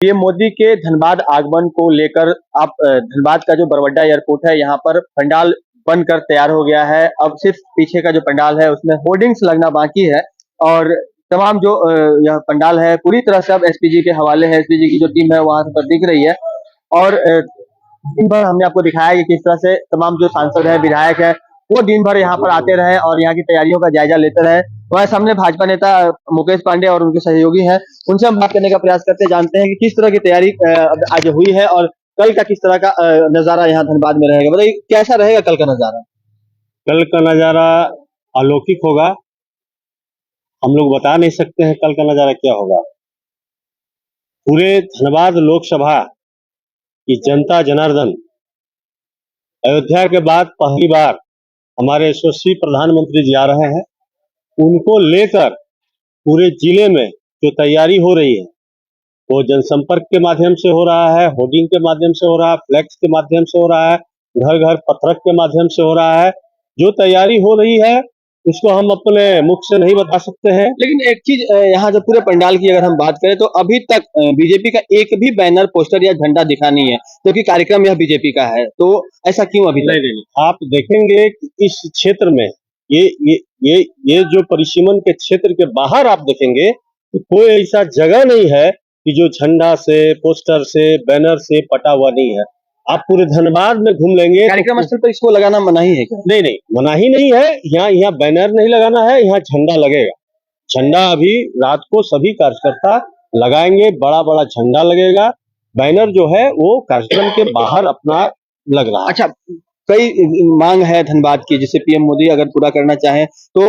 PM Modi के धनबाद आगमन को लेकर आप धनबाद का जो बरवड्डा एयरपोर्ट है यहाँ पर पंडाल बनकर तैयार हो गया है। अब सिर्फ पीछे का जो पंडाल है उसमें होर्डिंग्स लगना बाकी है और तमाम जो यह पंडाल है पूरी तरह से अब एसपीजी के हवाले है। एसपीजी की जो टीम है वहां पर दिख रही है और दिन भर हमने आपको दिखाया कि किस तरह से तमाम जो सांसद है, विधायक है, वो दिन भर यहाँ पर आते रहे और यहाँ की तैयारियों का जायजा लेते रहे। हमारे सामने भाजपा नेता मुकेश पांडेय और उनके सहयोगी हैं, उनसे हम बात करने का प्रयास करते हैं, जानते हैं कि किस तरह की तैयारी आज हुई है और कल का किस तरह का नजारा यहाँ धनबाद में रहेगा। बताइए कैसा रहेगा कल का नजारा? कल का नजारा अलौकिक होगा। हम लोग बता नहीं सकते हैं कल का नजारा क्या होगा। पूरे धनबाद लोकसभा की जनता जनार्दन अयोध्या के बाद पहली बार हमारे यशस्वी प्रधानमंत्री जी आ रहे हैं। उनको लेकर पूरे जिले में जो तैयारी हो रही है वो जनसंपर्क के माध्यम से हो रहा है, होर्डिंग के माध्यम से हो रहा है, फ्लैक्स के माध्यम से हो रहा है, घर घर पत्रक के माध्यम से हो रहा है। जो तैयारी हो रही है उसको हम अपने मुख से नहीं बता सकते हैं। लेकिन एक चीज यहाँ जो पूरे पंडाल की अगर हम बात करें तो अभी तक बीजेपी का एक भी बैनर, पोस्टर या झंडा दिखा नहीं है, क्योंकि कार्यक्रम यह बीजेपी का है। तो ऐसा क्यों अभी तक? नहीं, आप देखेंगे कि इस क्षेत्र में ये जो परिसीमन के क्षेत्र के बाहर आप देखेंगे तो कोई ऐसा जगह नहीं है कि जो झंडा से, पोस्टर से, बैनर से पटा हुआ नहीं है। आप पूरे धनबाद में घूम लेंगे। कार्यक्रम स्थल पर इसको लगाना मनाही है क्या? नहीं, मनाही नहीं है। यहाँ बैनर नहीं लगाना है, यहाँ झंडा लगेगा। झंडा अभी रात को सभी कार्यकर्ता लगाएंगे, बड़ा बड़ा झंडा लगेगा। बैनर जो है वो कार्यक्रम के बाहर अपना लग रहा है। अच्छा, कई मांग है धनबाद की जिसे पीएम मोदी अगर पूरा करना चाहें तो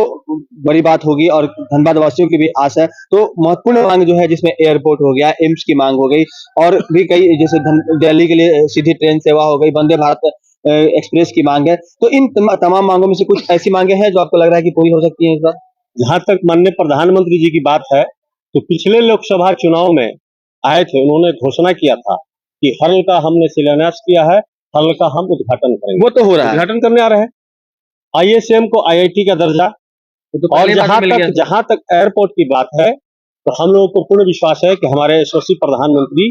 बड़ी बात होगी और धनबाद वासियों की भी आस है। तो महत्वपूर्ण मांग जो है जिसमें एयरपोर्ट हो गया, एम्स की मांग हो गई और भी कई, जैसे दिल्ली के लिए सीधी ट्रेन सेवा हो गई, वंदे भारत एक्सप्रेस की मांग है। तो इन तमाम मांगों में से कुछ ऐसी मांगे हैं जो आपको लग रहा है कि पूरी हो सकती है इस बार? जहां तक माननीय प्रधानमंत्री जी की बात है तो पिछले लोकसभा चुनाव में आए थे, उन्होंने घोषणा किया था कि हल का हमने शिलान्यास किया है, हल का हम उद्घाटन करेंगे। वो तो हो रहा है, उद्घाटन करने आ रहे हैं। आईएसएम को आईआईटी का दर्जा। तो और जहां तक एयरपोर्ट की बात है तो हम लोगों को पूर्ण विश्वास है कि हमारे यशस्वी प्रधानमंत्री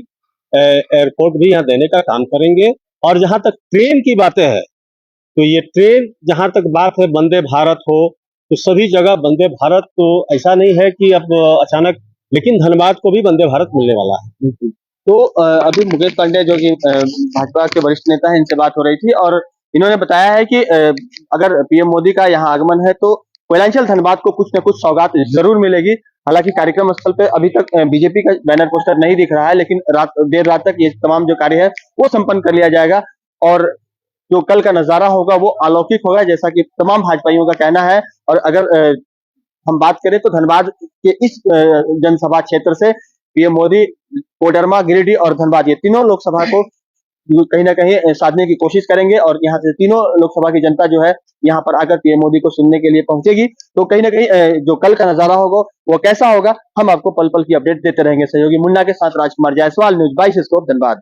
एयरपोर्ट भी यहाँ देने का काम करेंगे। और जहां तक ट्रेन की बातें है तो ये ट्रेन, जहां तक बात है वंदे भारत हो तो सभी जगह वंदे भारत, तो ऐसा नहीं है कि अब अचानक, लेकिन धनबाद को भी वंदे भारत मिलने वाला है। तो अभी मुकेश पांडेय जो कि भाजपा के वरिष्ठ नेता है, इनसे बात हो रही थी और इन्होंने बताया है कि अगर पीएम मोदी का यहाँ आगमन है तो कोयलांचल धनबाद को कुछ न कुछ सौगात जरूर मिलेगी। हालांकि कार्यक्रम स्थल पे अभी तक बीजेपी का बैनर पोस्टर नहीं दिख रहा है, लेकिन देर रात तक ये तमाम जो कार्य है वो संपन्न कर लिया जाएगा और जो कल का नजारा होगा वो अलौकिक होगा, जैसा कि तमाम भाजपाइयों का कहना है। और अगर हम बात करें तो धनबाद के इस जनसभा क्षेत्र से पीएम मोदी कोडरमा, गिरिडीह और धनबाद, ये तीनों लोकसभा को कहीं ना कहीं साधने की कोशिश करेंगे और यहाँ से तीनों लोकसभा की जनता जो है यहाँ पर आकर पीएम मोदी को सुनने के लिए पहुंचेगी। तो कहीं ना कहीं जो कल का नजारा होगा वो कैसा होगा, हम आपको पल पल की अपडेट देते रहेंगे। सहयोगी मुन्ना के साथ राजकुमार जायसवाल, न्यूज़ 22 स्कोप धनबाद।